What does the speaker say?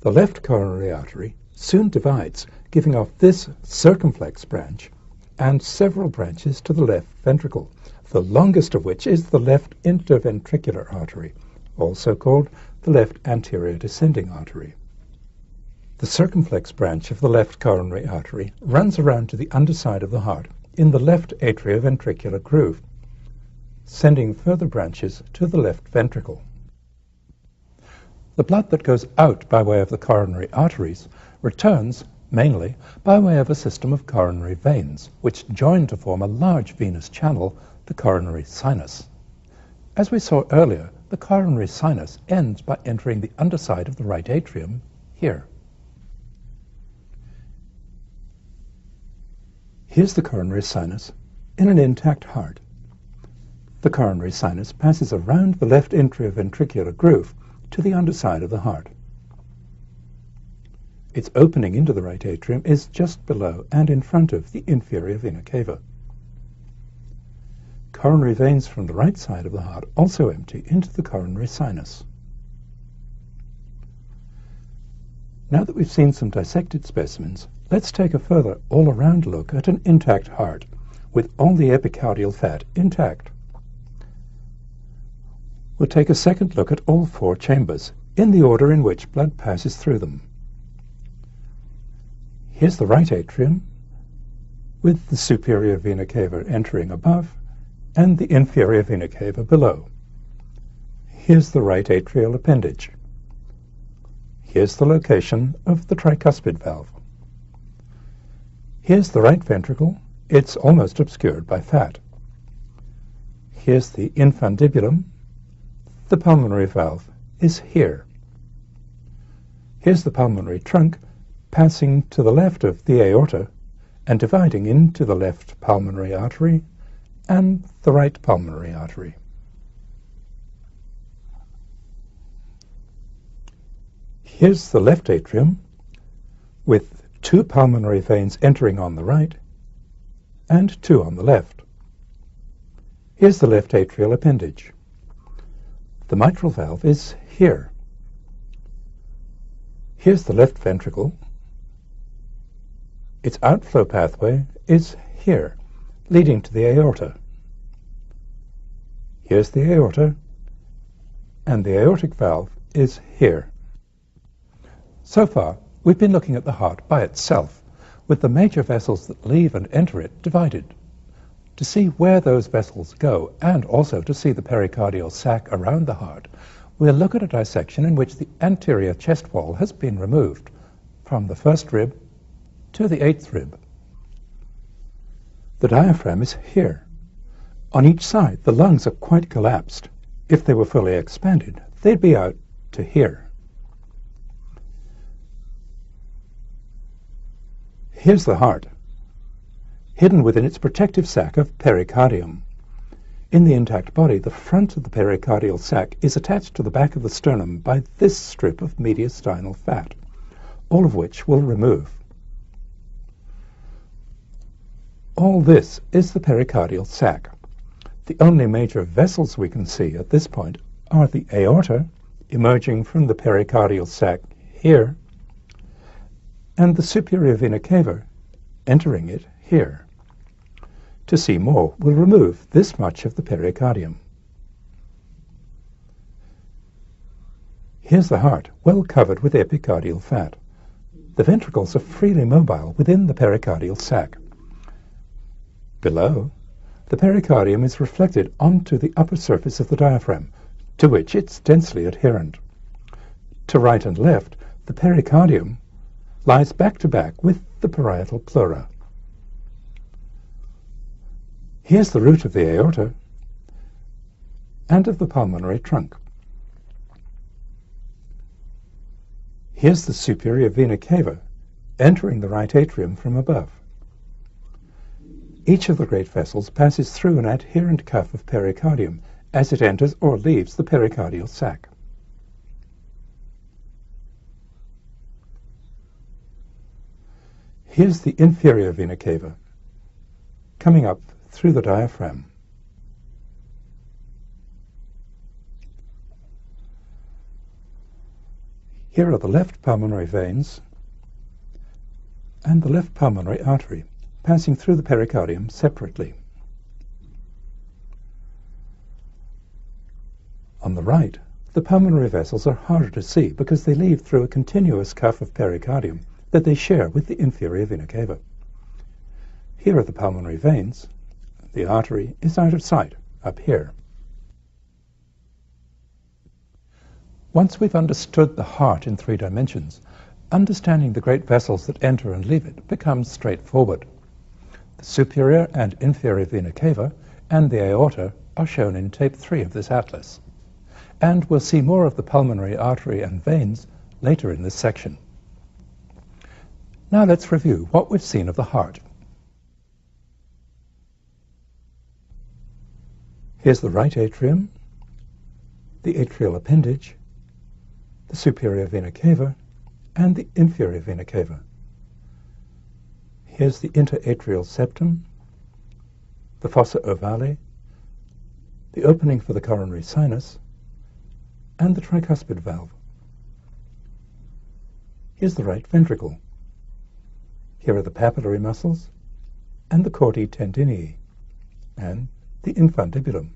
The left coronary artery soon divides, giving off this circumflex branch and several branches to the left ventricle, the longest of which is the left interventricular artery, also called the left anterior descending artery. The circumflex branch of the left coronary artery runs around to the underside of the heart in the left atrioventricular groove, sending further branches to the left ventricle. The blood that goes out by way of the coronary arteries returns mainly by way of a system of coronary veins, which join to form a large venous channel, the coronary sinus. As we saw earlier, the coronary sinus ends by entering the underside of the right atrium here. Here's the coronary sinus in an intact heart. The coronary sinus passes around the left atrioventricular groove to the underside of the heart. Its opening into the right atrium is just below and in front of the inferior vena cava. Coronary veins from the right side of the heart also empty into the coronary sinus. Now that we've seen some dissected specimens, let's take a further all-around look at an intact heart with all the epicardial fat intact. We'll take a second look at all four chambers in the order in which blood passes through them. Here's the right atrium with the superior vena cava entering above and the inferior vena cava below. Here's the right atrial appendage. Here's the location of the tricuspid valve. Here's the right ventricle. It's almost obscured by fat. Here's the infundibulum. The pulmonary valve is here. Here's the pulmonary trunk passing to the left of the aorta and dividing into the left pulmonary artery and the right pulmonary artery. Here's the left atrium with two pulmonary veins entering on the right and two on the left. Here's the left atrial appendage. The mitral valve is here. Here's the left ventricle. Its outflow pathway is here, leading to the aorta. Here's the aorta, and the aortic valve is here. So far, we've been looking at the heart by itself, with the major vessels that leave and enter it divided. To see where those vessels go, and also to see the pericardial sac around the heart, we'll look at a dissection in which the anterior chest wall has been removed from the first rib to the eighth rib. The diaphragm is here. On each side, the lungs are quite collapsed. If they were fully expanded, they'd be out to here. Here's the heart, hidden within its protective sac of pericardium. In the intact body, the front of the pericardial sac is attached to the back of the sternum by this strip of mediastinal fat, all of which we'll remove. All this is the pericardial sac. The only major vessels we can see at this point are the aorta, emerging from the pericardial sac here, and the superior vena cava, entering it here. To see more, we'll remove this much of the pericardium. Here's the heart, well covered with epicardial fat. The ventricles are freely mobile within the pericardial sac. Below, the pericardium is reflected onto the upper surface of the diaphragm, to which it's densely adherent. To right and left, the pericardium lies back to back with the parietal pleura. Here's the root of the aorta and of the pulmonary trunk. Here's the superior vena cava, entering the right atrium from above. Each of the great vessels passes through an adherent cuff of pericardium as it enters or leaves the pericardial sac. Here's the inferior vena cava, coming up through the diaphragm. Here are the left pulmonary veins and the left pulmonary artery, passing through the pericardium separately. On the right, the pulmonary vessels are harder to see because they lead through a continuous cuff of pericardium that they share with the inferior vena cava. Here are the pulmonary veins. The artery is out of sight, up here. Once we've understood the heart in 3 dimensions, understanding the great vessels that enter and leave it becomes straightforward. The superior and inferior vena cava and the aorta are shown in tape 3 of this atlas. And we'll see more of the pulmonary artery and veins later in this section. Now let's review what we've seen of the heart. Here's the right atrium, the atrial appendage, the superior vena cava, and the inferior vena cava. Here's the interatrial septum, the fossa ovale, the opening for the coronary sinus, and the tricuspid valve. Here's the right ventricle. Here are the papillary muscles, and the chordae tendineae, and the infundibulum.